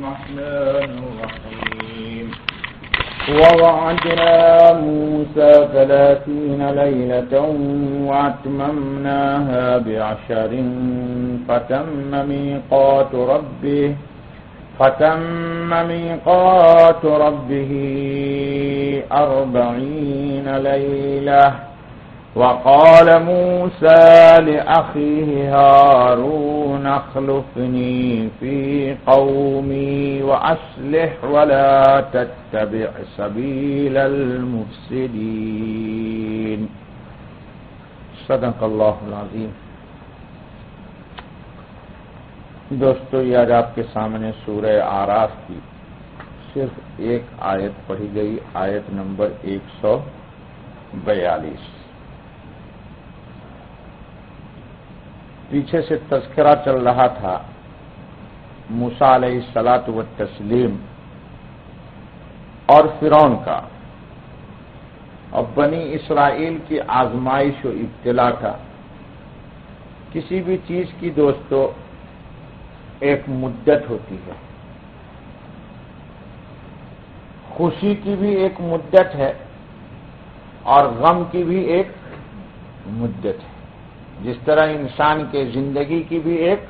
الرحمن الرحيم ووعدنا موسى 30 ليلة وأتممناها ب10 فتم ميقات ربه 40 ليلة وقال موسى لأخيه هارون اخلفني في قومي وأصلح ولا تتبع سبيل المفسدين صدق اللہ العظیم۔ دوستو، یہ آج آپ کے سامنے سورہ اعراف کی صرف ایک آیت پڑھی گئی، آیت نمبر 142۔ پیچھے سے تذکرہ چل رہا تھا موسیٰ علیہ الصلاۃ والتسلیم اور فرعون کا، اور بنی اسرائیل کی آزمائش و ابتلا کا۔ کسی بھی چیز کی دوستو ایک مدت ہوتی ہے، خوشی کی بھی ایک مدت ہے اور غم کی بھی ایک مدت ہے، جس طرح انسان کے زندگی کی بھی ایک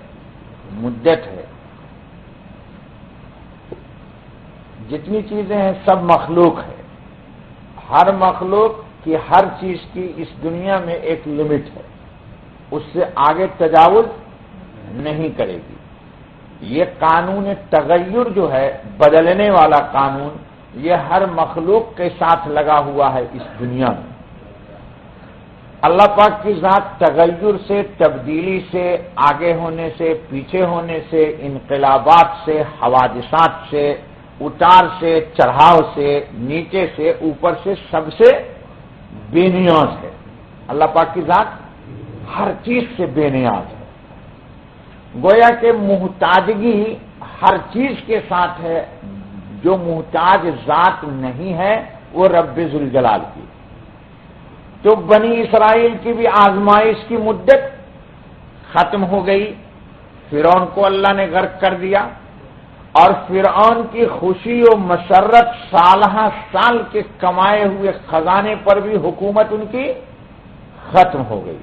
مدت ہے۔ جتنی چیزیں ہیں سب مخلوق ہے، ہر مخلوق کی ہر چیز کی اس دنیا میں ایک لمٹ ہے، اس سے آگے تجاوز نہیں کرے گی۔ یہ قانون تغیر جو ہے، بدلنے والا قانون، یہ ہر مخلوق کے ساتھ لگا ہوا ہے اس دنیا میں۔ اللہ پاک کی ذات تغیر سے، تبدیلی سے، آگے ہونے سے، پیچھے ہونے سے، انقلابات سے، حوادثات سے، اتار سے، چڑھاؤ سے، نیچے سے، اوپر سے، سب سے بے نیاز ہے۔ اللہ پاک کی ذات ہر چیز سے بے نیاز ہے، گویا کہ محتاجگی ہر چیز کے ساتھ ہے، جو محتاج ذات نہیں ہے وہ رب ذوالجلال کی۔ تو بنی اسرائیل کی بھی آزمائش کی مدت ختم ہو گئی، فرعون کو اللہ نے غرق کر دیا، اور فرعون کی خوشی و مسرت سالہ سال کے کمائے ہوئے خزانے پر بھی حکومت ان کی ختم ہو گئی۔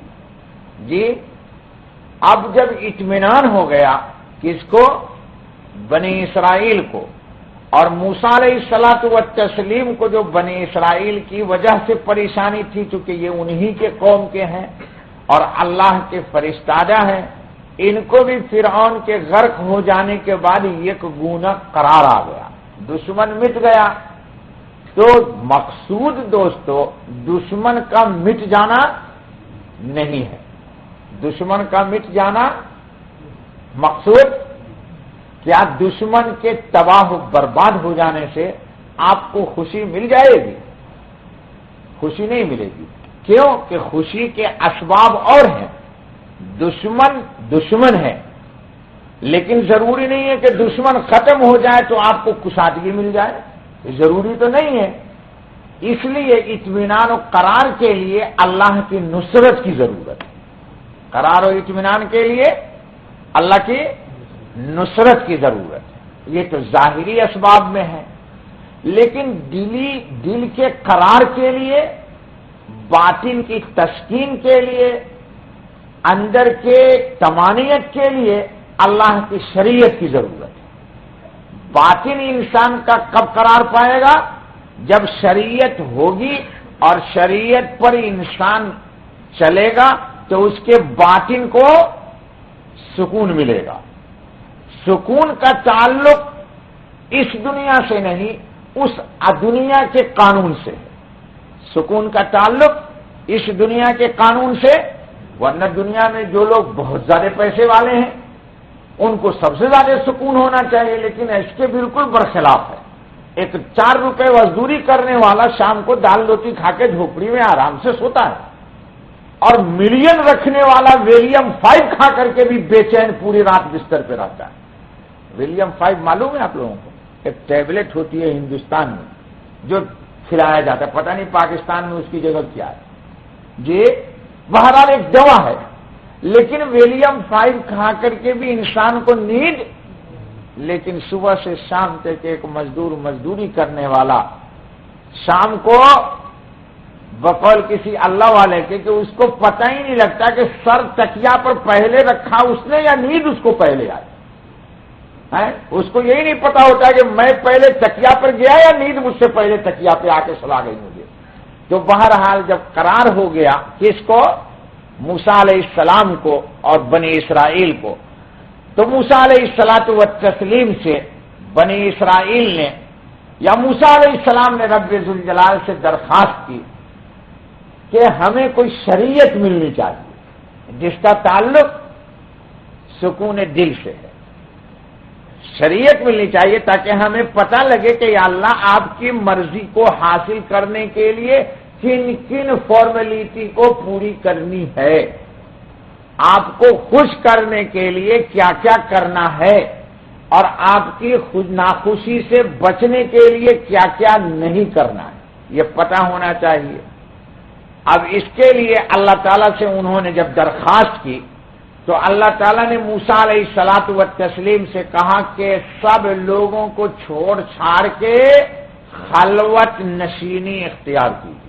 جی اب جب اطمینان ہو گیا کس کو؟ بنی اسرائیل کو، اور موسیٰ علیہ الصلاۃ والتسلیم کو، جو بنی اسرائیل کی وجہ سے پریشانی تھی، چونکہ یہ انہی کے قوم کے ہیں اور اللہ کے فرستادہ ہیں، ان کو بھی فرعون کے غرق ہو جانے کے بعد یک گونا قرار آ گیا، دشمن مٹ گیا۔ تو مقصود دوستو دشمن کا مٹ جانا نہیں ہے، دشمن کا مٹ جانا مقصود کیا؟ دشمن کے تباہ و برباد ہو جانے سے آپ کو خوشی مل جائے گی؟ خوشی نہیں ملے گی۔ کیوں کہ خوشی کے اسباب اور ہیں، دشمن ہے، لیکن ضروری نہیں ہے کہ دشمن ختم ہو جائے تو آپ کو کشادگی مل جائے، ضروری تو نہیں ہے۔ اس لیے اطمینان و قرار کے لیے اللہ کی نصرت کی ضرورت ہے، قرار و اطمینان کے لیے اللہ کی نصرت کی ضرورت ہے۔ یہ تو ظاہری اسباب میں ہے، لیکن دل کے قرار کے لیے، باطن کی تسکین کے لیے، اندر کے طمانینت کے لیے اللہ کی شریعت کی ضرورت ہے۔ باطن انسان کا کب قرار پائے گا؟ جب شریعت ہوگی اور شریعت پر انسان چلے گا تو اس کے باطن کو سکون ملے گا۔ سکون کا تعلق اس دنیا سے نہیں، اس دنیا کے قانون سے ہے۔ سکون کا تعلق اس دنیا کے قانون سے، ورنہ دنیا میں جو لوگ بہت زیادہ پیسے والے ہیں ان کو سب سے زیادہ سکون ہونا چاہیے، لیکن اس کے بالکل برخلاف ہے۔ ایک 4 روپے مزدوری کرنے والا شام کو دال روٹی کھا کے جھوپڑی میں آرام سے سوتا ہے، اور ملین رکھنے والا ویلیم 5 کھا کر کے بھی بے چین پوری رات بستر پہ رہتا ہے۔ ویلیم 5 معلوم ہے آپ لوگوں کو؟ ایک ٹیبلٹ ہوتی ہے ہندوستان میں جو کھلایا جاتا ہے، پتہ نہیں پاکستان میں اس کی جگہ کیا ہے جی، بہرحال ایک دوا ہے، لیکن ویلیم 5 کھا کر کے بھی انسان کو نیند لیکن صبح سے شام تک ایک مزدور مزدوری کرنے والا شام کو بقول کسی اللہ والے کے کہ اس کو پتہ ہی نہیں لگتا کہ سر تکیا پر پہلے رکھا اس نے یا نیند اس کو پہلے آئی ہے، اس کو یہی نہیں پتا ہوتا کہ میں پہلے تکیا پر گیا یا نیند مجھ سے پہلے تکیا پہ آ کے سلا گئی مجھے۔ تو بہرحال جب قرار ہو گیا کس کو؟ موسیٰ علیہ السلام کو اور بنی اسرائیل کو، تو موسیٰ علیہ الصلاۃ والتسلیم سے بنی اسرائیل نے یا موسیٰ علیہ السلام نے رب ذوالجلال سے درخواست کی کہ ہمیں کوئی شریعت ملنی چاہیے جس کا تعلق سکون دل سے ہے، شریعت ملنی چاہیے تاکہ ہمیں پتہ لگے کہ یا اللہ آپ کی مرضی کو حاصل کرنے کے لیے کن کن فارمیلٹی کو پوری کرنی ہے، آپ کو خوش کرنے کے لیے کیا کیا کرنا ہے، اور آپ کی ناخوشی سے بچنے کے لیے کیا کیا نہیں کرنا ہے، یہ پتہ ہونا چاہیے۔ اب اس کے لیے اللہ تعالیٰ سے انہوں نے جب درخواست کی تو اللہ تعالیٰ نے موسیٰ علیہ الصلاۃ والتسلیم سے کہا کہ سب لوگوں کو چھوڑ چھاڑ کے خلوت نشینی اختیار کیجیے۔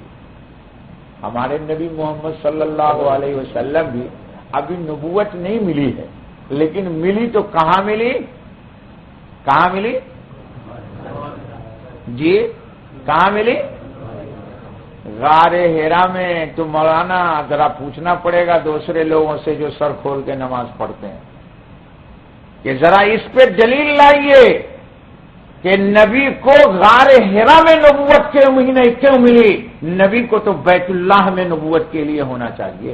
ہمارے نبی محمد صلی اللہ علیہ وسلم بھی ابھی نبوت نہیں ملی ہے، لیکن ملی تو کہاں ملی؟ کہاں ملی؟ جی کہاں ملی؟ غار حرا میں۔ تو مولانا ذرا پوچھنا پڑے گا دوسرے لوگوں سے جو سر کھول کے نماز پڑھتے ہیں کہ ذرا اس پہ دلیل لائیے کہ نبی کو غار حرا میں نبوت کے مہینے کیوں ملی؟ نبی کو تو بیت اللہ میں نبوت کے لیے ہونا چاہیے،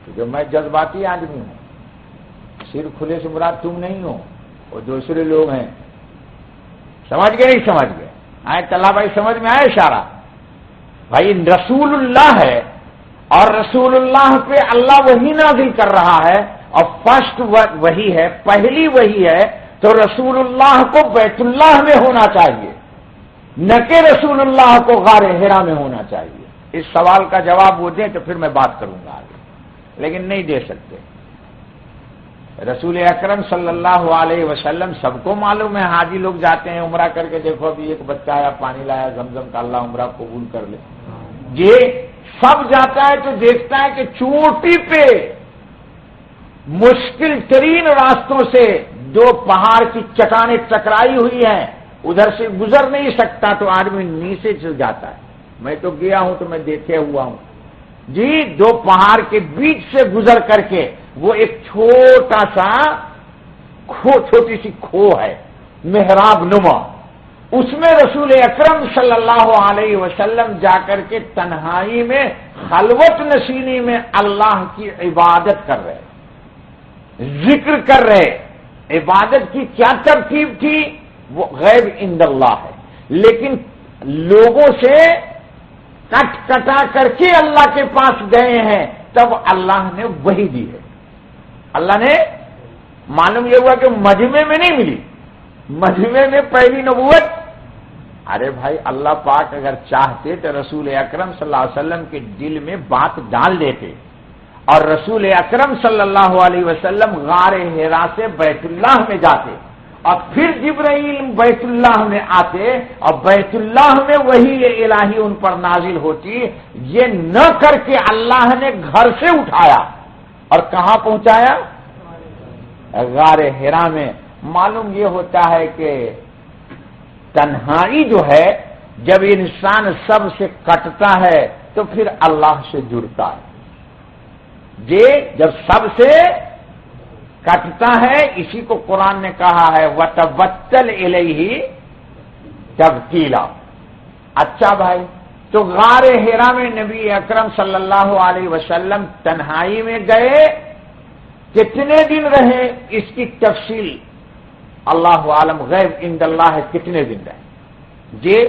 کیونکہ میں جذباتی آدمی ہوں، سر کھلے سے مراد تم نہیں ہو، وہ دوسرے لوگ ہیں۔ سمجھ گئے نہیں سمجھ گئے؟ آئے طلحہ بھائی سمجھ میں آئے اشارہ؟ بھائی رسول اللہ ہے اور رسول اللہ پہ اللہ وہی نازل کر رہا ہے اور فرسٹ وہی ہے، پہلی وہی ہے، تو رسول اللہ کو بیت اللہ میں ہونا چاہیے نہ کہ رسول اللہ کو غار حرا میں ہونا چاہیے۔ اس سوال کا جواب وہ دیں تو پھر میں بات کروں گا آگے، لیکن نہیں دے سکتے۔ رسول اکرم صلی اللہ علیہ وسلم سب کو معلوم ہے، حاجی لوگ جاتے ہیں عمرہ کر کے، دیکھو ابھی ایک بچہ آیا پانی لایا زمزم کا، اللہ عمرہ قبول کر لے۔ یہ سب جاتا ہے تو دیکھتا ہے کہ چوٹی پہ مشکل ترین راستوں سے دو پہاڑ کی چٹانیں ٹکرائی ہوئی ہیں، ادھر سے گزر نہیں سکتا تو آدمی نیچے چل جاتا ہے۔ میں تو گیا ہوں تو میں دیکھے ہوا ہوں جی، دو پہاڑ کے بیچ سے گزر کر کے وہ ایک چھوٹا سا چھوٹی سی کھو ہے محراب نما، اس میں رسول اکرم صلی اللہ علیہ وسلم جا کر کے تنہائی میں خلوت نشینی میں اللہ کی عبادت کر رہے، ذکر کر رہے۔ عبادت کی کیا ترتیب تھی؟ وہ غیب عند اللہ ہے، لیکن لوگوں سے کٹ کٹا کر کے اللہ کے پاس گئے ہیں، تب اللہ نے وہی دی ہے۔ اللہ نے معلوم یہ ہوا کہ مجمع میں نہیں ملی، مجمع میں پہلی نبوت۔ ارے بھائی اللہ پاک اگر چاہتے تو رسول اکرم صلی اللہ علیہ وسلم کے دل میں بات ڈال دیتے، اور رسول اکرم صلی اللہ علیہ وسلم غار حرا سے بیت اللہ میں جاتے، اور پھر جبرائیل بیت اللہ میں آتے، اور بیت اللہ میں وہی الہی ان پر نازل ہوتی۔ یہ نہ کر کے اللہ نے گھر سے اٹھایا اور کہاں پہنچایا؟ غار حرا میں۔ معلوم یہ ہوتا ہے کہ تنہائی جو ہے جب انسان سب سے کٹتا ہے تو پھر اللہ سے جڑتا ہے۔ جی جب سب سے کٹتا ہے، اسی کو قرآن نے کہا ہے وَتَبَتَّلْ إِلَيْهِ تَبْتِيلًا۔ اچھا بھائی، تو غار حرا میں نبی اکرم صلی اللہ علیہ وسلم تنہائی میں گئے، کتنے دن رہے اس کی تفصیل اللہ عالم، غیب عند اللہ ہے کتنے دن رہے جی،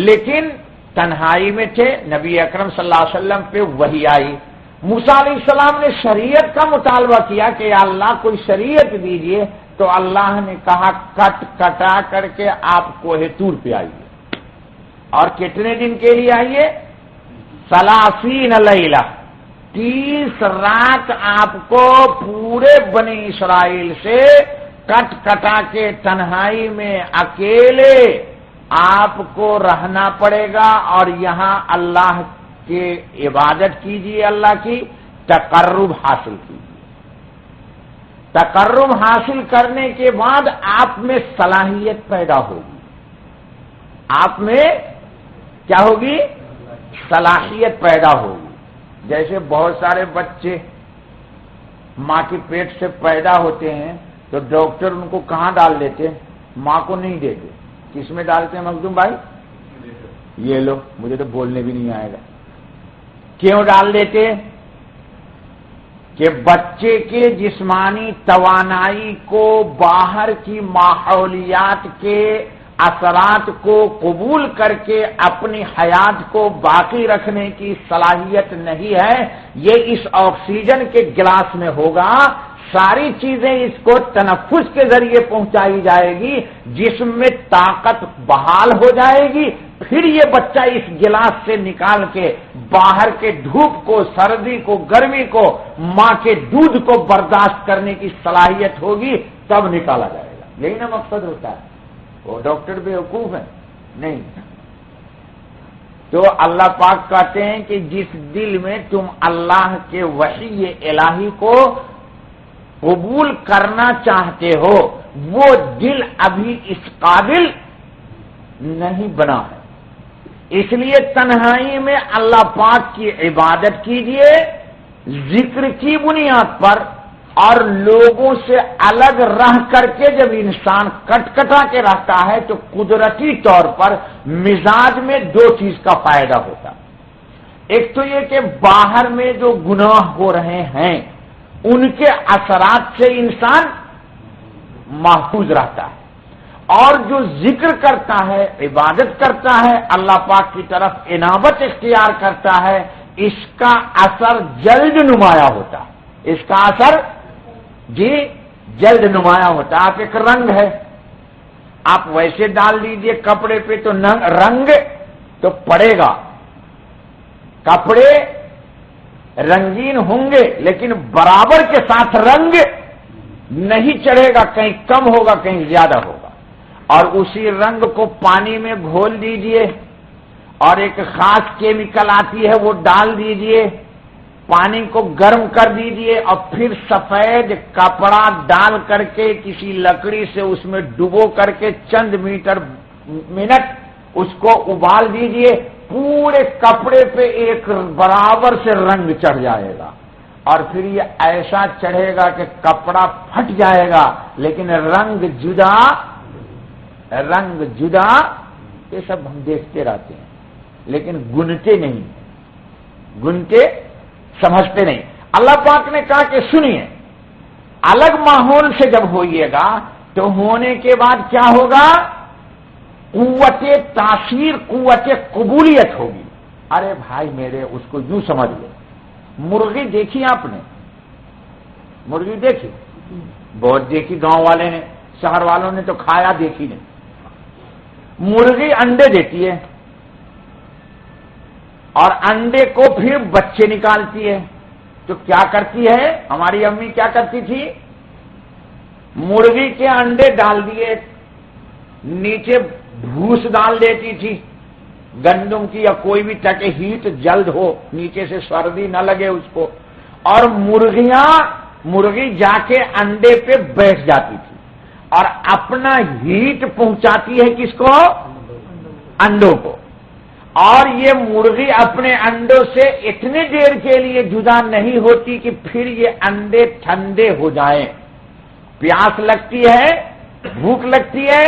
لیکن تنہائی میں تھے۔ نبی اکرم صلی اللہ علیہ وسلم پہ وحی آئی، موسیٰ علیہ السلام نے شریعت کا مطالبہ کیا کہ یا اللہ کوئی شریعت دیجئے، تو اللہ نے کہا کٹ کٹا کر کے آپ کوہ طور پہ آئیے، اور کتنے دن کے لیے آئیے؟ 30 لیلہ، 30 رات آپ کو پورے بنی اسرائیل سے کٹ کٹا کے تنہائی میں اکیلے آپ کو رہنا پڑے گا اور یہاں اللہ کی عبادت کیجیے، اللہ کی تقرب حاصل کیجیے۔ تقرب حاصل کرنے کے بعد آپ میں صلاحیت پیدا ہوگی، آپ میں کیا ہوگی؟ صلاحیت پیدا ہوگی۔ جیسے بہت سارے بچے ماں کے پیٹ سے پیدا ہوتے ہیں تو ڈاکٹر ان کو کہاں ڈال دیتے ہیں؟ ماں کو نہیں دیتے، کس میں ڈالتے ہیں مخدوم بھائی؟ یہ لو، مجھے تو بولنے بھی نہیں آئے گا۔ کیوں ڈال دیتے؟ کہ بچے کے جسمانی توانائی کو باہر کی ماحولیات کے اثرات کو قبول کر کے اپنی حیات کو باقی رکھنے کی صلاحیت نہیں ہے۔ یہ اس آکسیجن کے گلاس میں ہوگا، ساری چیزیں اس کو تنفس کے ذریعے پہنچائی جائے گی، جسم میں طاقت بحال ہو جائے گی، پھر یہ بچہ اس گلاس سے نکال کے باہر کے دھوپ کو، سردی کو، گرمی کو، ماں کے دودھ کو برداشت کرنے کی صلاحیت ہوگی، تب نکالا جائے گا۔ یہی نا مقصد ہوتا ہے۔ وہ ڈاکٹر بیوقوف ہیں؟ نہیں۔ تو اللہ پاک کہتے ہیں کہ جس دل میں تم اللہ کے وحی الہی کو قبول کرنا چاہتے ہو وہ دل ابھی اس قابل نہیں بنا ہے، اس لیے تنہائی میں اللہ پاک کی عبادت کیجیے ذکر کی بنیاد پر، اور لوگوں سے الگ رہ کر کے جب انسان کٹ کٹا کے رہتا ہے تو قدرتی طور پر مزاج میں دو چیز کا فائدہ ہوتا ہے۔ ایک تو یہ کہ باہر میں جو گناہ ہو رہے ہیں ان کے اثرات سے انسان محفوظ رہتا ہے، اور جو ذکر کرتا ہے، عبادت کرتا ہے، اللہ پاک کی طرف انابت اختیار کرتا ہے، اس کا اثر جلد نمایاں ہوتا ہے۔ اس کا اثر جلد نمایاں ہوتا ہے۔ آپ ایک رنگ ہے، آپ ویسے ڈال دیجئے کپڑے پہ تو رنگ تو پڑے گا، کپڑے رنگین ہوں گے لیکن برابر کے ساتھ رنگ نہیں چڑھے گا، کہیں کم ہوگا کہیں زیادہ ہوگا۔ اور اسی رنگ کو پانی میں گھول دیجئے اور ایک خاص کیمیکل آتی ہے وہ ڈال دیجئے، پانی کو گرم کر دیجئے اور پھر سفید کپڑا ڈال کر کے کسی لکڑی سے اس میں ڈبو کر کے چند منٹ اس کو ابال دیجئے، پورے کپڑے پہ ایک برابر سے رنگ چڑھ جائے گا، اور پھر یہ ایسا چڑھے گا کہ کپڑا پھٹ جائے گا لیکن رنگ جدا، یہ سب ہم دیکھتے رہتے ہیں لیکن گنتے نہیں، سمجھتے نہیں۔ اللہ پاک نے کہا کہ سنیے، الگ ماحول سے جب ہوئیے گا تو ہونے کے بعد کیا ہوگا؟ قوت تاثیر، قوت قبولیت ہوگی۔ ارے بھائی میرے، اس کو یوں سمجھ لو، مرغی دیکھی آپ نے؟ مرغی دیکھی؟ بہت دیکھی، گاؤں والے نے، شہر والوں نے تو کھایا، دیکھی نہیں۔ مرغی انڈے دیتی ہے اور انڈے کو پھر بچے نکالتی ہے، تو کیا کرتی ہے؟ ہماری امی کیا کرتی تھی؟ مرغی کے انڈے ڈال دیے، نیچے بھوس ڈال دیتی تھی گندم کی یا کوئی بھی تاکہ ہیٹ جلد ہو، نیچے سے سردی نہ لگے اس کو، اور مرغی جا کے انڈے پہ بیٹھ جاتی تھی اور اپنا ہیٹ پہنچاتی ہے کس کو؟ انڈوں کو، اور یہ مرغی اپنے انڈوں سے اتنی دیر کے لیے جدا نہیں ہوتی کہ پھر یہ انڈے ٹھنڈے ہو جائیں، پیاس لگتی ہے، بھوک لگتی ہے،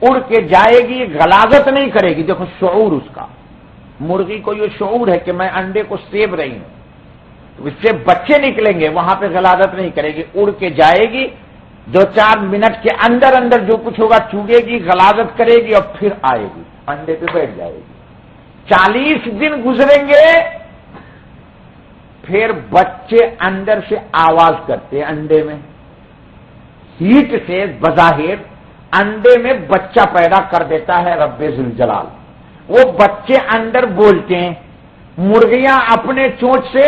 اڑ کے جائے گی، غلاظت نہیں کرے گی۔ دیکھو شعور اس کا، مرغی کو یہ شعور ہے کہ میں انڈے کو سیب رہی ہوں، تو اس سے بچے نکلیں گے، وہاں پہ غلاظت نہیں کرے گی، اڑ کے جائے گی، 2-4 منٹ کے اندر جو کچھ ہوگا چوگے گی، غلاظت کرے گی اور پھر آئے گی، انڈے پہ بیٹھ جائے گی۔ 40 دن گزریں گے، پھر بچے اندر سے آواز کرتے ہیں، انڈے میں ہیٹ سے بظاہر انڈے میں بچہ پیدا کر دیتا ہے رب ذوالجلال، وہ بچے اندر بولتے ہیں، مرغیاں اپنے چونچ سے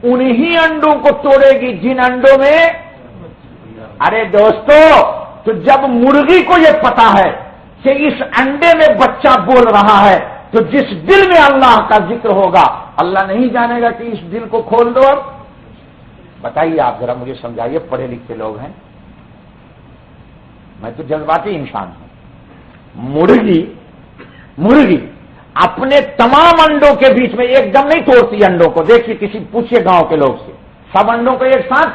انہی انڈوں کو توڑے گی جن انڈوں میں، ارے دوستو تو جب مرغی کو یہ پتا ہے کہ اس انڈے میں بچہ بول رہا ہے تو جس دل میں اللہ کا ذکر ہوگا اللہ نہیں جانے گا کہ اس دل کو کھول دو. اب بتائیے آپ ذرا مجھے سمجھائیے، پڑھے لکھے لوگ ہیں، میں تو جذباتی انسان ہوں. مرغی اپنے تمام انڈوں کے بیچ میں ایک دم نہیں توڑتی انڈوں کو. دیکھیے کسی پوچھے گاؤں کے لوگ سے، سب انڈوں کو ایک ساتھ،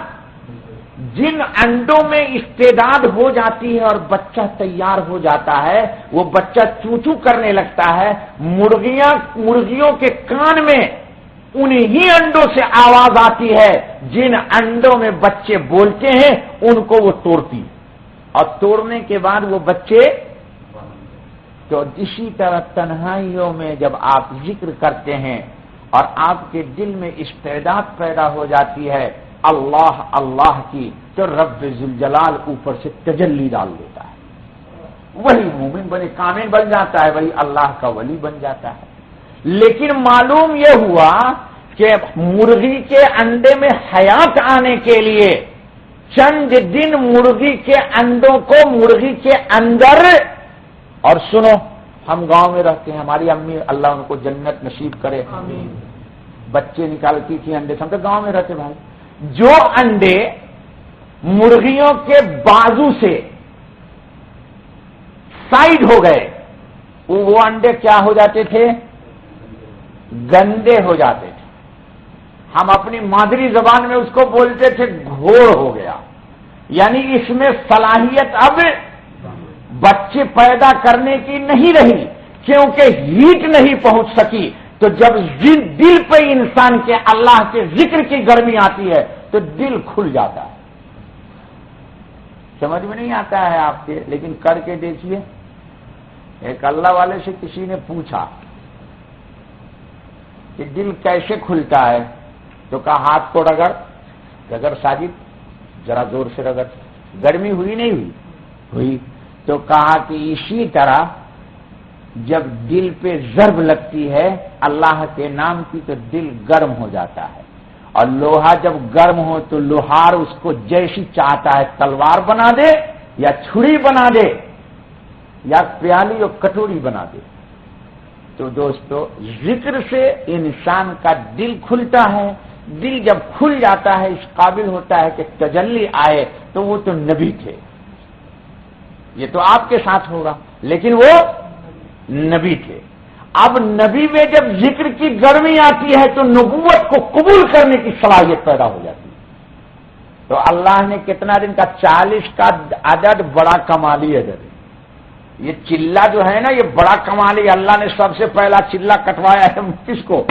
جن انڈوں میں استعداد ہو جاتی ہے اور بچہ تیار ہو جاتا ہے وہ بچہ چوچو کرنے لگتا ہے، مرغیوں کے کان میں انہی انڈوں سے آواز آتی ہے جن انڈوں میں بچے بولتے ہیں، ان کو وہ توڑتی، اور توڑنے کے بعد وہ بچے. تو اسی طرح تنہائیوں میں جب آپ ذکر کرتے ہیں اور آپ کے دل میں استعداد پیدا ہو جاتی ہے اللہ اللہ کی، تو رب ذوالجلال اوپر سے تجلی ڈال دیتا ہے، وہی مومن بنے کامل بن جاتا ہے، وہی اللہ کا ولی بن جاتا ہے. لیکن معلوم یہ ہوا کہ مرغی کے انڈے میں حیات آنے کے لیے چند دن مرغی کے انڈوں کو مرغی کے اندر. اور سنو، ہم گاؤں میں رہتے ہیں، ہماری امی اللہ ان کو جنت نصیب کرے، بچے نکالتی تھی انڈے سے، ہم تو گاؤں میں رہتے بھائی. جو انڈے مرغیوں کے بازو سے سائڈ ہو گئے وہ انڈے کیا ہو جاتے تھے؟ گندے ہو جاتے تھے. ہم اپنی مادری زبان میں اس کو بولتے تھے گھوڑ ہو گیا، یعنی اس میں صلاحیت اب بچے پیدا کرنے کی نہیں رہی کیونکہ ہیٹ نہیں پہنچ سکی. تو جب دل پہ انسان کے اللہ کے ذکر کی گرمی آتی ہے تو دل کھل جاتا ہے. سمجھ میں نہیں آتا ہے آپ کے، لیکن کر کے دیکھیے. ایک اللہ والے سے کسی نے پوچھا کہ دل کیسے کھلتا ہے، تو کہا ہاتھ کو رگڑ ساجد، ذرا زور سے رگڑ. گرمی ہوئی نہیں ہوئی؟ تو کہا کہ اسی طرح جب دل پہ ضرب لگتی ہے اللہ کے نام کی تو دل گرم ہو جاتا ہے، اور لوہا جب گرم ہو تو لوہار اس کو جیسی چاہتا ہے تلوار بنا دے یا چھری بنا دے یا پیالی اور کٹوری بنا دے. تو دوستو ذکر سے انسان کا دل کھلتا ہے. دل جب کھل جاتا ہے اس قابل ہوتا ہے کہ تجلی آئے. تو وہ تو نبی تھے، یہ تو آپ کے ساتھ ہوگا، لیکن وہ نبی تھے. اب نبی میں جب ذکر کی گرمی آتی ہے تو نبوت کو قبول کرنے کی صلاحیت پیدا ہو جاتی ہے. تو اللہ نے کتنا دن کا 40 کا عدد بڑا کمالی عدد ہے. یہ چلہ جو ہے نا یہ بڑا کمالی، اللہ نے سب سے پہلا چلہ کٹوایا ہے کس کو؟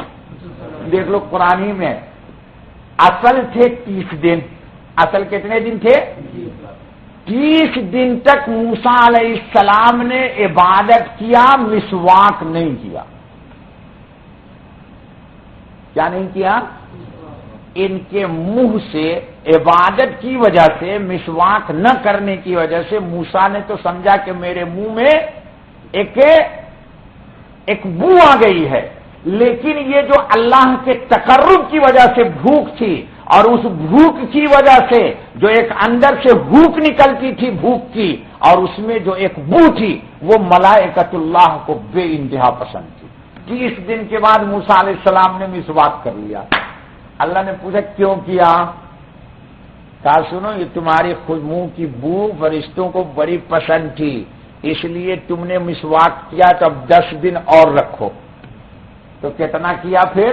دیکھ لو قرآن میں اصل تھے 30 دن. اصل کتنے دن تھے؟ 30 دن تک موسیٰ علیہ السلام نے عبادت کیا، مسواک نہیں کیا. کیا نہیں کیا؟ ان کے منہ سے عبادت کی وجہ سے، مسواک نہ کرنے کی وجہ سے موسیٰ نے تو سمجھا کہ میرے منہ میں ایک بو آ گئی ہے. لیکن یہ جو اللہ کے تقرب کی وجہ سے بھوک تھی، اور اس بھوک کی وجہ سے جو ایک اندر سے بھوک نکلتی تھی بھوک کی، اور اس میں جو ایک بو تھی وہ ملائکۃ اللہ کو بے انتہا پسند تھی. 30 دن کے بعد موسیٰ علیہ السلام نے مسواک کر لیا. اللہ نے پوچھا کیوں کیا؟ کہا سنو یہ تمہاری خود منہ کی بو فرشتوں کو بڑی پسند تھی، اس لیے تم نے مسواک کیا، تو اب 10 دن اور رکھو. تو کتنا کیا پھر؟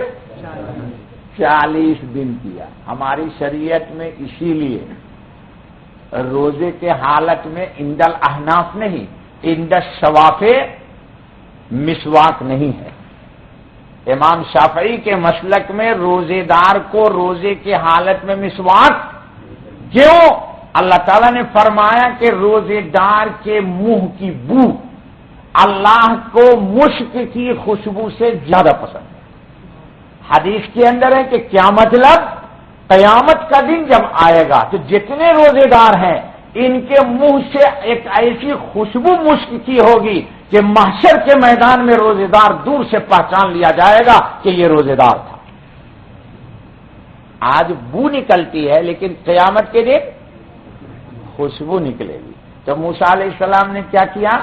40 دن کیا. ہماری شریعت میں اسی لیے روزے کے حالت میں عند الاحناف نہیں، عند الشواف مسواک نہیں ہے. امام شافعی کے مسلک میں روزے دار کو روزے کے حالت میں مسواک کیوں؟ اللہ تعالیٰ نے فرمایا کہ روزے دار کے منہ کی بو اللہ کو مشک کی خوشبو سے زیادہ پسند ہے. حدیث کے اندر ہے کہ کیا مطلب؟ قیامت کا دن جب آئے گا تو جتنے روزے دار ہیں ان کے منہ سے ایک ایسی خوشبو مشک کی ہوگی کہ محشر کے میدان میں روزے دار دور سے پہچان لیا جائے گا کہ یہ روزے دار تھا. آج بو نکلتی ہے لیکن قیامت کے دن خوشبو نکلے گی. تو موسیٰ علیہ السلام نے کیا کیا؟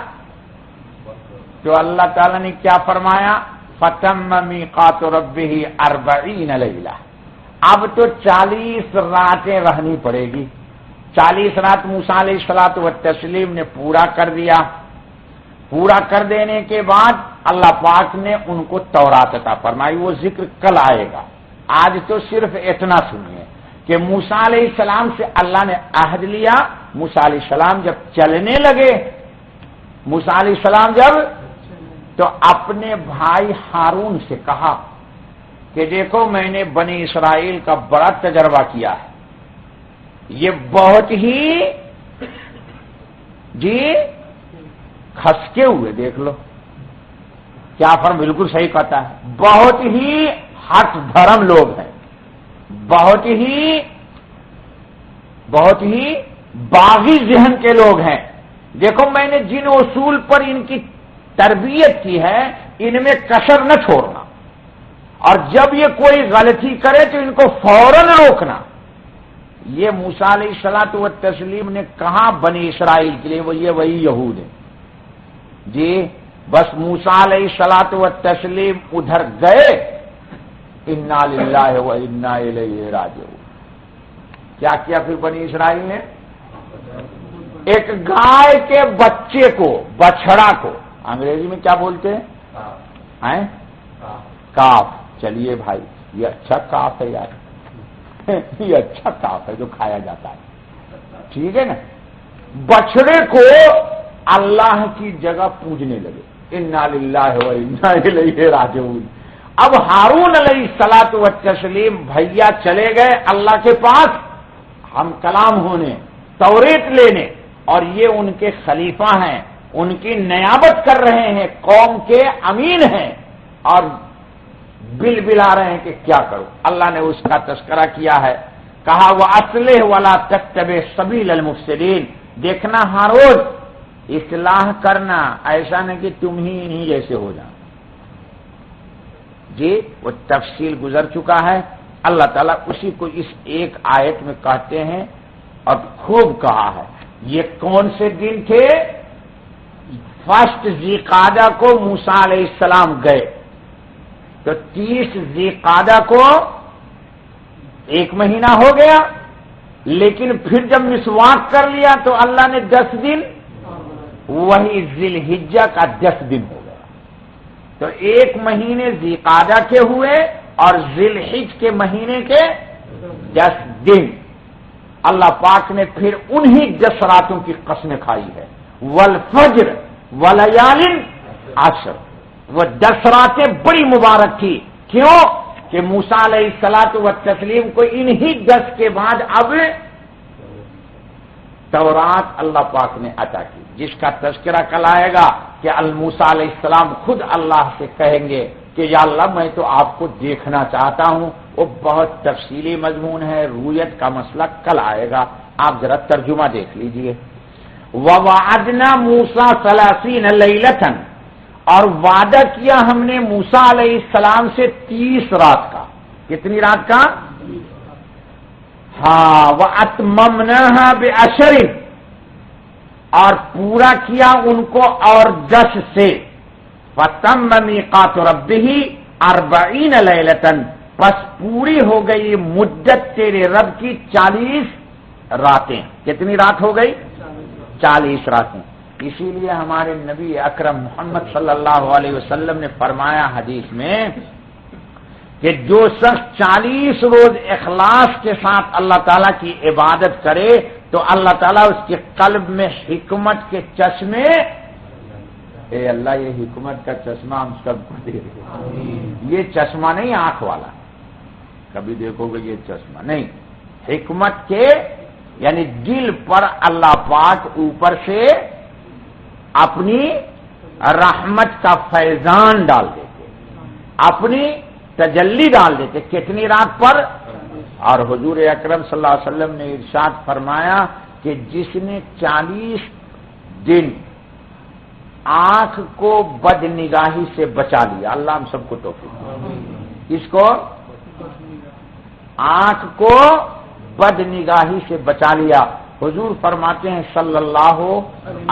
تو اللہ تعالیٰ نے کیا فرمایا؟ فَتَمَّ مِيقَاتُ رَبِّهِ 40 لَيْلَةً، اب تو 40 راتیں رہنی پڑے گی۔ 40 رات موسیٰ علیہ الصلوۃ والتسلیم نے پورا کر دیا۔ پورا کر دینے کے بعد اللہ پاک نے ان کو تورات عطا فرمائی، وہ ذکر کل آئے گا، آج تو صرف اتنا سنیے کہ موسیٰ علیہ السلام سے اللہ نے عہد لیا۔ موسیٰ علیہ السلام جب چلنے لگے، موسیٰ علیہ السلام جب تو اپنے بھائی ہارون سے کہا کہ دیکھو میں نے بنی اسرائیل کا بڑا تجربہ کیا ہے، یہ بہت ہی کھسکے ہوئے، دیکھ لو کیا فرم، بالکل صحیح کہتا ہے، بہت ہی ہٹ دھرم لوگ ہیں، بہت ہی باغی ذہن کے لوگ ہیں۔ دیکھو میں نے جن اصول پر ان کی تربیت کی ہے ان میں کسر نہ چھوڑنا، اور جب یہ کوئی غلطی کرے تو ان کو فوراً روکنا۔ یہ موسیٰ علیہ الصلوۃ والتسلیم نے کہا بنی اسرائیل کے لیے، وہی یہود ہیں جی۔ بس موسیٰ علیہ الصلوۃ والتسلیم ادھر گئے، انا للہ و انا الیہ راجعون۔ کیا کیا پھر بنی اسرائیل نے؟ ایک گائے کے بچے کو، بچڑا کو، انگریزی میں کیا بولتے ہیں؟ کاف۔ چلیے بھائی یہ اچھا کاف ہے یار، یہ اچھا کاف ہے جو کھایا جاتا ہے، ٹھیک ہے نا۔ بچڑے کو اللہ کی جگہ پوجنے لگے، انا للہ و انا الیہ راجعون۔ اب ہارون علیہ الصلوۃ والتسلیم بھیا چلے گئے اللہ کے پاس ہم کلام ہونے، توریت لینے، اور یہ ان کے خلیفہ ہیں، ان کی نیابت کر رہے ہیں، قوم کے امین ہیں، اور بل بلا رہے ہیں کہ کیا کرو۔ اللہ نے اس کا تذکرہ کیا ہے، کہا وَأَصْلِحْ وَلَا تَتَّبِعْ سَبِيلَ الْمُفْسِدِينَ۔ دیکھنا ہارون، اصلاح کرنا، ایسا نہیں کہ تم ہی انہی جیسے ہو جاؤ جی۔ وہ تفصیل گزر چکا ہے، اللہ تعالیٰ اسی کو اس ایک آیت میں کہتے ہیں، اور خوب کہا ہے۔ یہ کون سے دن تھے؟ فرسٹ ذی قعدہ کو موسیٰ علیہ السلام گئے تو 30 ذی قعدہ کو ایک مہینہ ہو گیا، لیکن پھر جب مسواک کر لیا تو اللہ نے 10 دن، وہی ذی الحجہ کا 10 دن ہو گیا۔ تو ایک مہینے ذی قعدہ کے ہوئے اور ذی الحج کے مہینے کے 10 دن۔ اللہ پاک نے پھر انہی 10 راتوں کی قسمیں کھائی ہے، والفجر ولیال عشر۔ وہ 10 راتیں بڑی مبارک تھی، کیوں کہ موسیٰ علیہ الصلوۃ والتسلیم کو انہی 10 کے بعد اب تورات اللہ پاک نے عطا کی، جس کا تذکرہ کل آئے گا کہ موسیٰ علیہ السلام خود اللہ سے کہیں گے کہ یا اللہ میں تو آپ کو دیکھنا چاہتا ہوں۔ وہ بہت تفصیلی مضمون ہے، رویت کا مسئلہ کل آئے گا، آپ ذرا ترجمہ دیکھ لیجئے۔ وَوَعَدْنَا مُوسَىٰ 30 لَيْلَةً، اور وعدہ کیا ہم نے موسیٰ علیہ السلام سے 30 رات کا۔ کتنی رات کا؟ ہاں، وَأَتْمَمْنَاهَا بِعَشْرٍ، اور پورا کیا ان کو اور 10 سے۔ فَتَمَّ مِيقَاتُ رَبِّهِ 40 لَيْلَةً، پس پوری ہو گئی مدت تیرے رب کی 40 راتیں۔ کتنی رات ہو گئی؟ 40 راتیں۔ اسی لیے ہمارے نبی اکرم محمد صلی اللہ علیہ وسلم نے فرمایا حدیث میں کہ جو شخص 40 روز اخلاص کے ساتھ اللہ تعالیٰ کی عبادت کرے تو اللہ تعالیٰ اس کے قلب میں حکمت کے چشمے، اے اللہ یہ حکمت کا چشمہ ہم سب کو دے دے۔ یہ چشمہ نہیں آنکھ والا، کبھی دیکھو گے یہ چشمہ نہیں، حکمت کے یعنی دل پر اللہ پاک اوپر سے اپنی رحمت کا فیضان ڈال دیتے، اپنی تجلی ڈال دیتے۔ کتنی رات پر؟ اور حضور اکرم صلی اللہ علیہ وسلم نے ارشاد فرمایا کہ جس نے 40 دن آنکھ کو بد نگاہی سے بچا لیا، اللہ ہم سب کو توفیق دے، اس کو آنکھ کو بد نگاہی سے بچا لیا، حضور فرماتے ہیں صلی اللہ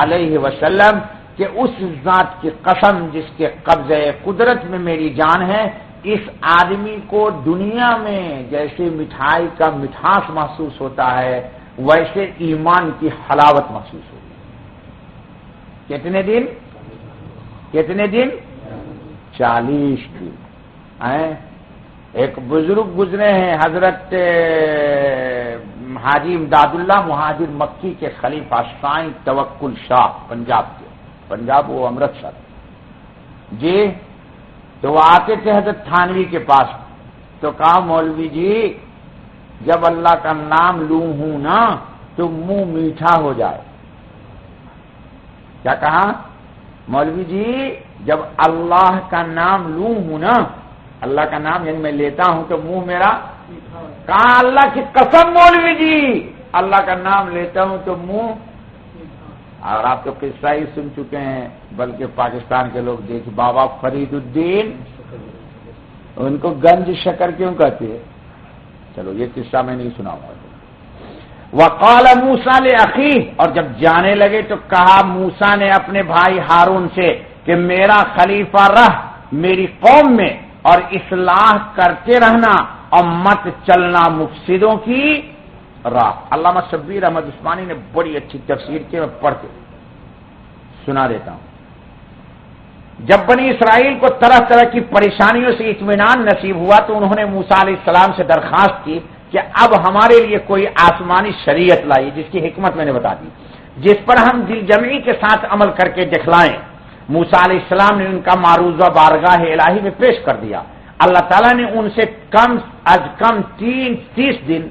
علیہ وسلم کہ اس ذات کی قسم جس کے قبضے قدرت میں میری جان ہے، اس آدمی کو دنیا میں جیسے مٹھائی کا مٹھاس محسوس ہوتا ہے ویسے ایمان کی حلاوت محسوس ہوگی۔ کتنے دن؟ 40 دن۔ ایک بزرگ گزرے ہیں حضرت حاجی امداد اللہ مہاجر مکی کے خلیفہ سائیں توکل شاہ پنجاب وہ امرتسر جی، تو وہ آتے تھے حضرت تھانوی کے پاس، تو کہا مولوی جی جب اللہ کا نام لوں ہوں نا تو منہ میٹھا ہو جائے۔ کیا کہا؟ مولوی جی جب اللہ کا نام لوں ہوں نا، اللہ کا نام یعنی میں لیتا ہوں تو منہ میرا، کہا اللہ کی قسم مولوی جی اللہ کا نام لیتا ہوں تو منہ، اور آپ تو قصہ ہی سن چکے ہیں بلکہ پاکستان کے لوگ دیکھ، بابا فرید الدین ان کو گنج شکر کیوں کہتے ہیں؟ چلو یہ قصہ میں نہیں سناؤں گا۔ وقال موسیٰ لأخیہ، اور جب جانے لگے تو کہا موسیٰ نے اپنے بھائی ہارون سے کہ میرا خلیفہ رہ میری قوم میں اور اصلاح کرتے رہنا اور مت چلنا مفسدوں کی راہ۔ علامہ شبیر احمد عثمانی نے بڑی اچھی تفسیر کی، میں پڑھ کے سنا دیتا ہوں۔ جب بنی اسرائیل کو طرح طرح کی پریشانیوں سے اطمینان نصیب ہوا تو انہوں نے موسیٰ علیہ السلام سے درخواست کی کہ اب ہمارے لیے کوئی آسمانی شریعت لائیے جس کی حکمت میں نے بتا دی، جس پر ہم دل جمعی کے ساتھ عمل کر کے دکھلائیں۔ موسیٰ علیہ السلام نے ان کا معروضہ بارگاہ الہی میں پیش کر دیا۔ اللہ تعالیٰ نے ان سے کم از کم 30 دن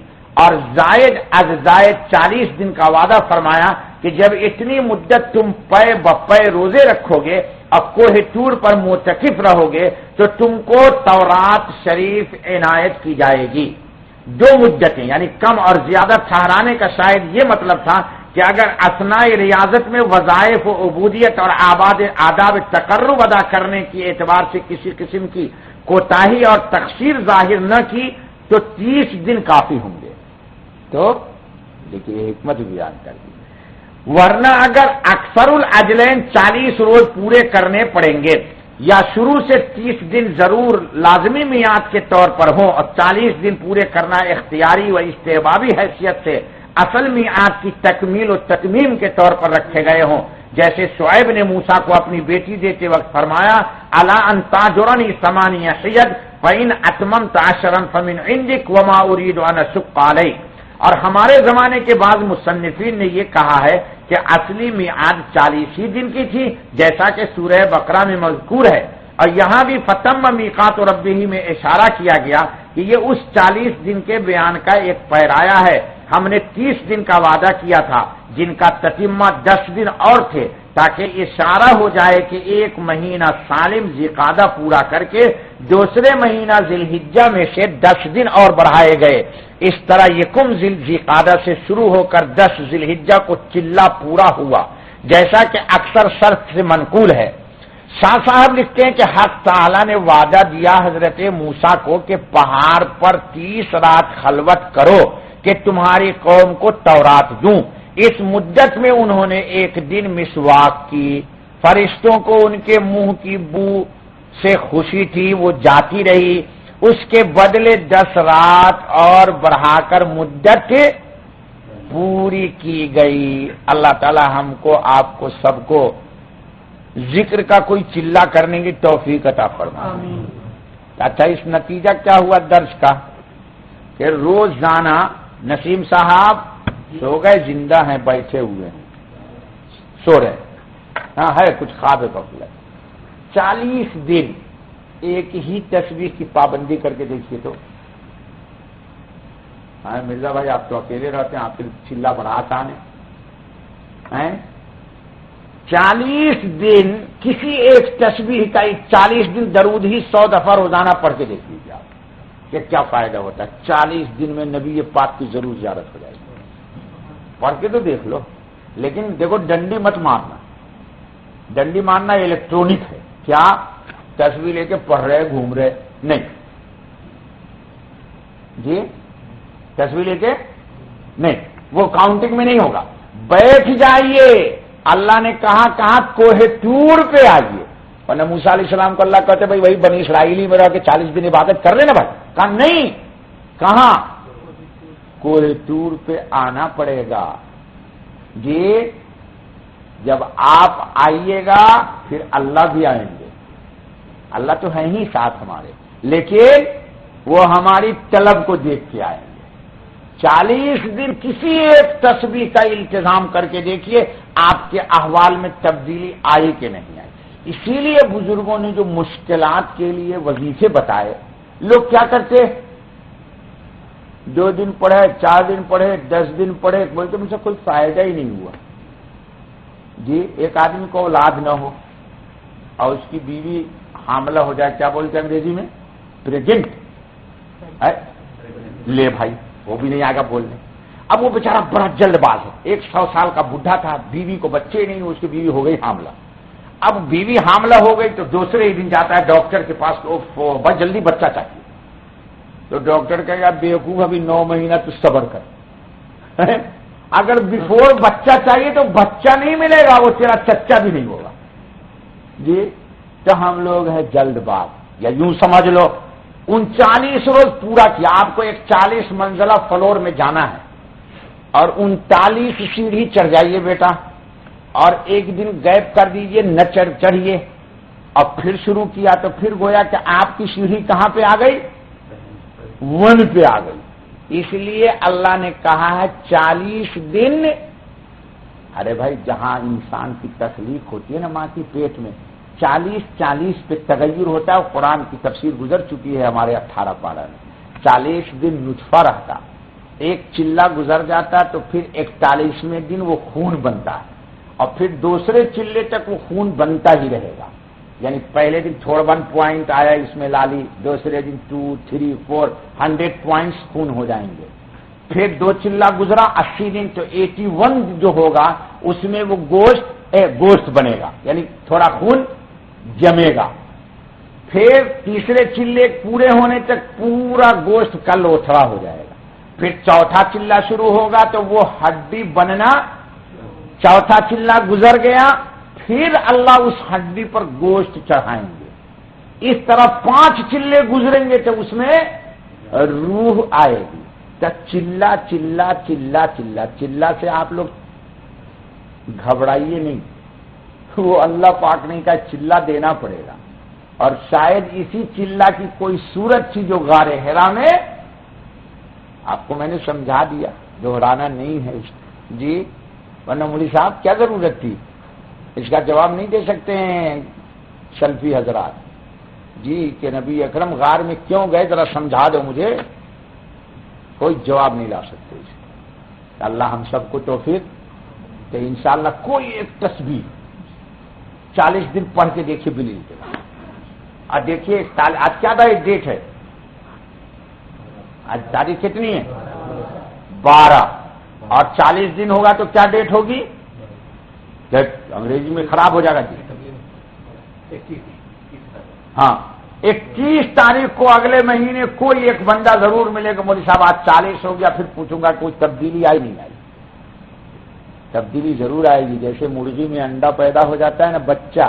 اور زائد از زائد 40 دن کا وعدہ فرمایا کہ جب اتنی مدت تم پے بپے روزے رکھو گے اور کوہ طور پر معتکف رہو گے تو تم کو تورات شریف عنایت کی جائے گی۔ 2 مدتیں یعنی کم اور زیادہ ٹھہرانے کا شاید یہ مطلب تھا کہ اگر اثناء ریاضت میں وظائف و عبودیت اور آداب تقرب ادا کرنے کے اعتبار سے کسی قسم کی کوتاہی اور تقصیر ظاہر نہ کی تو 30 دن کافی ہوں گے۔ تو دیکھیے حکمت بیان کر دی، ورنہ اگر اکثر الاجلین 40 روز پورے کرنے پڑیں گے یا شروع سے 30 دن ضرور لازمی میعاد کے طور پر ہوں اور 40 دن پورے کرنا اختیاری و استحبابی حیثیت سے اصل میعاد کی تکمیل و تتمیم کے طور پر رکھے گئے ہوں، جیسے شعیب نے موسیٰ کو اپنی بیٹی دیتے وقت فرمایا الا ان تاجرنی 8 حجج فإن أتممت 10 فمن عندك وما أريد أن أشق عليك۔ اور ہمارے زمانے کے بعض مصنفین نے یہ کہا ہے کہ اصلی میعاد 40 ہی دن کی تھی جیسا کہ سورہ بقرہ میں مذکور ہے، اور یہاں بھی فتم میقات ربہ میں اشارہ کیا گیا کہ یہ اس 40 دن کے بیان کا ایک پیرایا ہے۔ ہم نے 30 دن کا وعدہ کیا تھا جن کا تتمہ 10 دن اور تھے تاکہ اشارہ ہو جائے کہ 1 مہینہ سالم ذیقعدہ پورا کر کے دوسرے مہینہ ذی الحجہ میں سے 10 دن اور بڑھائے گئے۔ اس طرح یکم ذیقعدہ سے شروع ہو کر 10 ذی الحجہ کو چلہ پورا ہوا، جیسا کہ اکثر شرط سے منقول ہے۔ شاہ صاحب لکھتے ہیں کہ حق تعالیٰ نے وعدہ دیا حضرت موسیٰ کو کہ پہاڑ پر 30 رات خلوت کرو کہ تمہاری قوم کو تورات دوں۔ اس مدت میں انہوں نے 1 دن مسواک کی، فرشتوں کو ان کے منہ کی بو سے خوشی تھی وہ جاتی رہی، اس کے بدلے 10 رات اور بڑھا کر مدت پوری کی گئی۔ اللہ تعالی ہم کو آپ کو سب کو ذکر کا کوئی چلہ کرنے کی توفیق عطا فرمائے۔ اچھا اس نتیجہ کیا ہوا درس کا کہ روزانہ نسیم صاحب سو گئے، زندہ ہیں، بیٹھے ہوئے ہیں، سو رہے ہیں، ہاں ہے کچھ خواب غفلت۔ 40 دن ایک ہی تسبیح کی پابندی کر کے دیکھیے تو، ہاں مرزا بھائی آپ تو اکیلے رہتے ہیں، آپ کے چلہ بڑا آسان ہے۔ 40 دن کسی ایک تسبیح کا 40 دن درود ہی 100 دفعہ روزانہ پڑھ کے دیکھ لیجیے آپ کہ کیا فائدہ ہوتا ہے۔ 40 دن میں نبی پاک کی ضرور زیارت ہو جائے گی، پڑھ کے تو دیکھ لو۔ لیکن دیکھو ڈنڈی مت مارنا، ڈنڈی مارنا الیکٹرونک ہے، کیا تصویر لے کے پڑھ رہے گھوم رہے نہیں جی، تصویر لے کے نہیں، وہ کاؤنٹنگ میں نہیں ہوگا. بیٹھ جائیے. اللہ نے کہا کوہ طور پہ آئیے. ورنہ موسیٰ علیہ السلام کو اللہ کہتے بھائی وہی بنی اسرائیلی میں رہ کے 40 دن عبادت کر لینا بھائی. کہا نہیں. کہاں؟ کوہ طور پہ آنا پڑے گا. جی جب آپ آئیے گا پھر اللہ بھی آئیں گے. اللہ تو ہے ہی ساتھ ہمارے, لیکن وہ ہماری طلب کو دیکھ کے آئیں گے. 40 دن کسی ایک تسبیح کا التزام کر کے دیکھیے آپ کے احوال میں تبدیلی آئی کہ نہیں آئی. اسی لیے بزرگوں نے جو مشکلات کے لیے وظیفے بتائے, لوگ کیا کرتے 2 دن پڑھے, 4 دن پڑھے, 10 دن پڑھے, بولتے مجھ سے کوئی فائدہ ہی نہیں ہوا. جی ایک آدمی کو اولاد نہ ہو اور اس کی بیوی حاملہ ہو جائے, کیا بولتے ہیں انگریزی میں؟ پریگنٹ. لے بھائی وہ بھی نہیں آگا بولنے. اب وہ بیچارہ بڑا جلد باز ہے, 100 سال کا بڈھا تھا, بیوی کو بچے نہیں, اس کی بیوی ہو گئی حاملہ. اب بیوی حاملہ ہو گئی تو دوسرے ہی دن جاتا ہے ڈاکٹر کے پاس, تو بس جلدی بچہ چاہیے. تو ڈاکٹر کہے گا بیوقوف ابھی 9 مہینہ تو صبر کر. اگر بیفور بچہ چاہیے تو بچہ نہیں ملے گا, وہ تیرا چچا بھی نہیں ہوگا. جی تو ہم لوگ ہیں جلد باز, یا یوں سمجھ لو 39 روز پورا کیا. آپ کو ایک 40 منزلہ فلور میں جانا ہے اور 39 سیڑھی چڑھ جائیے بیٹا, اور ایک دن گیپ کر دیجئے, نہ چڑھیے, اور پھر شروع کیا تو پھر گویا کہ آپ کی سیڑھی کہاں پہ آ گئی؟ 1 پہ آ گئی. اس لیے اللہ نے کہا ہے 40 دن. ارے بھائی جہاں انسان کی تخلیق ہوتی ہے نا ماں کی پیٹ میں, 40 پہ تغیر ہوتا ہے. قرآن کی تفسیر گزر چکی ہے ہمارے 18 پارہ میں. 40 دن نطفہ رہتا, ایک چلہ گزر جاتا تو پھر 41ویں دن وہ خون بنتا ہے, اور پھر دوسرے چلے تک وہ خون بنتا ہی رہے گا. یعنی پہلے دن تھوڑا 1 پوائنٹ آیا اس میں لالی, دوسرے دن 2, 3, 4, 100 پوائنٹس خون ہو جائیں گے. پھر 2 چلہ گزرا 80 دن, تو 81 جو ہوگا اس میں وہ گوشت بنے گا, یعنی تھوڑا خون جمے گا. پھر تیسرے چلے پورے ہونے تک پورا گوشت کا لوتھڑا ہو جائے گا. پھر چوتھا چلہ شروع ہوگا تو وہ ہڈی بننا, چوتھا چلہ گزر گیا, پھر اللہ اس ہڈی پر گوشت چڑھائیں گے. اس طرح 5 چلے گزریں گے تو اس میں روح آئے گی. تو چلہ چلہ چلہ چلہ چلہ سے آپ لوگ گھبرائیے نہیں, وہ اللہ پاک نے کہا چلہ دینا پڑے گا. اور شاید اسی چلہ کی کوئی صورت تھی جو غار حرا میں, آپ کو میں نے سمجھا دیا, دہرانا نہیں ہے. جی ورنہ مولوی صاحب کیا ضرورت تھی, اس کا جواب نہیں دے سکتے ہیں سلفی حضرات. جی کہ نبی اکرم غار میں کیوں گئے ذرا سمجھا دو مجھے, کوئی جواب نہیں لا سکتے. اللہ ہم سب کو توفیق کہ انشاءاللہ کوئی ایک تسبیح 40 دن پڑھ کے دیکھیے بلی کے بعد. اور دیکھیے آج کیا تھا, ایک ڈیٹ ہے, آج تاریخ کتنی ہے؟ 12, اور 40 دن ہوگا تو کیا ڈیٹ ہوگی؟ انگریزی میں خراب ہو جائے گا جی. ہاں 21 تاریخ کو اگلے مہینے کوئی ایک بندہ ضرور ملے گا مولوی صاحب آج 40 ہو گیا, پھر پوچھوں گا کوئی تبدیلی آئی نہیں آئی. تبدیلی ضرور آئے گی. جیسے مرغی میں انڈا پیدا ہو جاتا ہے نا بچہ,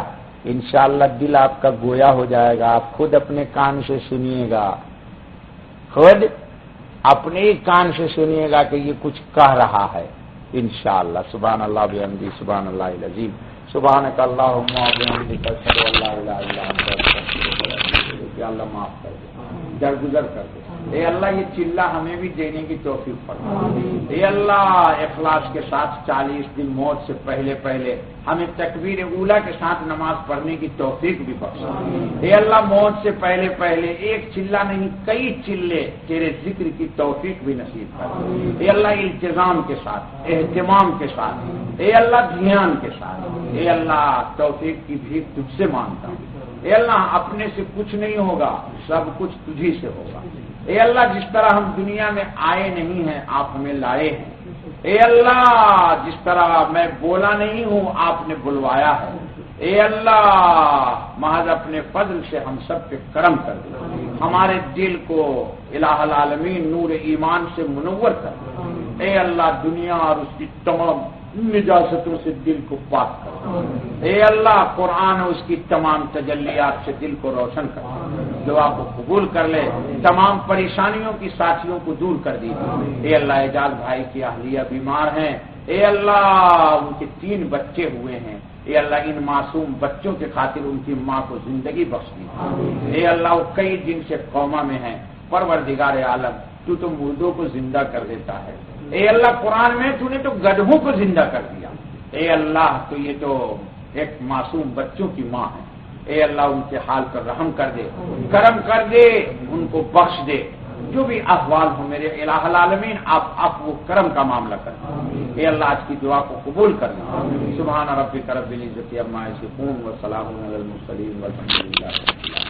انشاءاللہ دل آپ کا گویا ہو جائے گا. آپ خود اپنے کان سے سنیے گا, خود اپنے ہی کان سے سنیے گا کہ یہ کچھ کہہ رہا ہے انشاءاللہ. سبحان اللہ بحمدہ, سبحان اللہ العظیم, سبحانک اللہم وبحمدک, اشہد ان لا الہ الا انت, استغفرک. اللہ معاف کر دے, درگزر کر دے. اے اللہ یہ چلہ ہمیں بھی دینے کی توفیق فرما. اے اللہ اخلاص کے ساتھ 40 دن موت سے پہلے پہلے ہمیں تکبیر اولیٰ کے ساتھ نماز پڑھنے کی توفیق بھی بخشا. اے اللہ موت سے پہلے پہلے ایک چلہ نہیں کئی چلے تیرے ذکر کی توفیق بھی نصیب کر. اے اللہ التزام کے ساتھ, اہتمام کے ساتھ, اے اللہ دھیان کے ساتھ. اے اللہ توفیق کی بھی تجھ سے مانگتا ہوں. اے اللہ اپنے سے کچھ نہیں ہوگا, سب کچھ تجھی سے ہوگا. اے اللہ جس طرح ہم دنیا میں آئے نہیں ہیں آپ ہمیں لائے ہیں. اے اللہ جس طرح میں بولا نہیں ہوں آپ نے بلوایا ہے. اے اللہ محض اپنے فضل سے ہم سب پہ کرم کر دے، ہمارے دل کو الہ العالمین نور ایمان سے منور کر دے، اے اللہ دنیا اور اس کی تمام نجاستوں سے دل کو پاک کر دے، اے اللہ قرآن اور اس کی تمام تجلیات سے دل کو روشن کر دے، دعا کو قبول کر لے، تمام پریشانیوں کی ساتھیوں کو دور کر دیجیے۔ اے اللہ اعجاز بھائی کی اہلیہ بیمار ہیں، اے اللہ ان کے 3 بچے ہوئے ہیں، اے اللہ ان معصوم بچوں کے خاطر ان کی ماں کو زندگی بخش دیجیے۔ اے اللہ وہ کئی دن سے کوما میں ہیں، پروردگار عالم تو مردوں کو زندہ کر دیتا ہے، اے اللہ قرآن میں تو نے تو گدھوں کو زندہ کر دیا، اے اللہ تو یہ تو ایک معصوم بچوں کی ماں ہے، اے اللہ ان کے حال پر رحم کر دے، کرم کر دے، ان کو بخش دے، جو بھی احوال ہو میرے الہ العالمین آپ وہ کرم کا معاملہ کر دیں، اے اللہ آج کی دعا کو قبول کر لیں۔ سبحان ربک رب العزت عما یصفون وسلام علی المرسلین والحمد للہ۔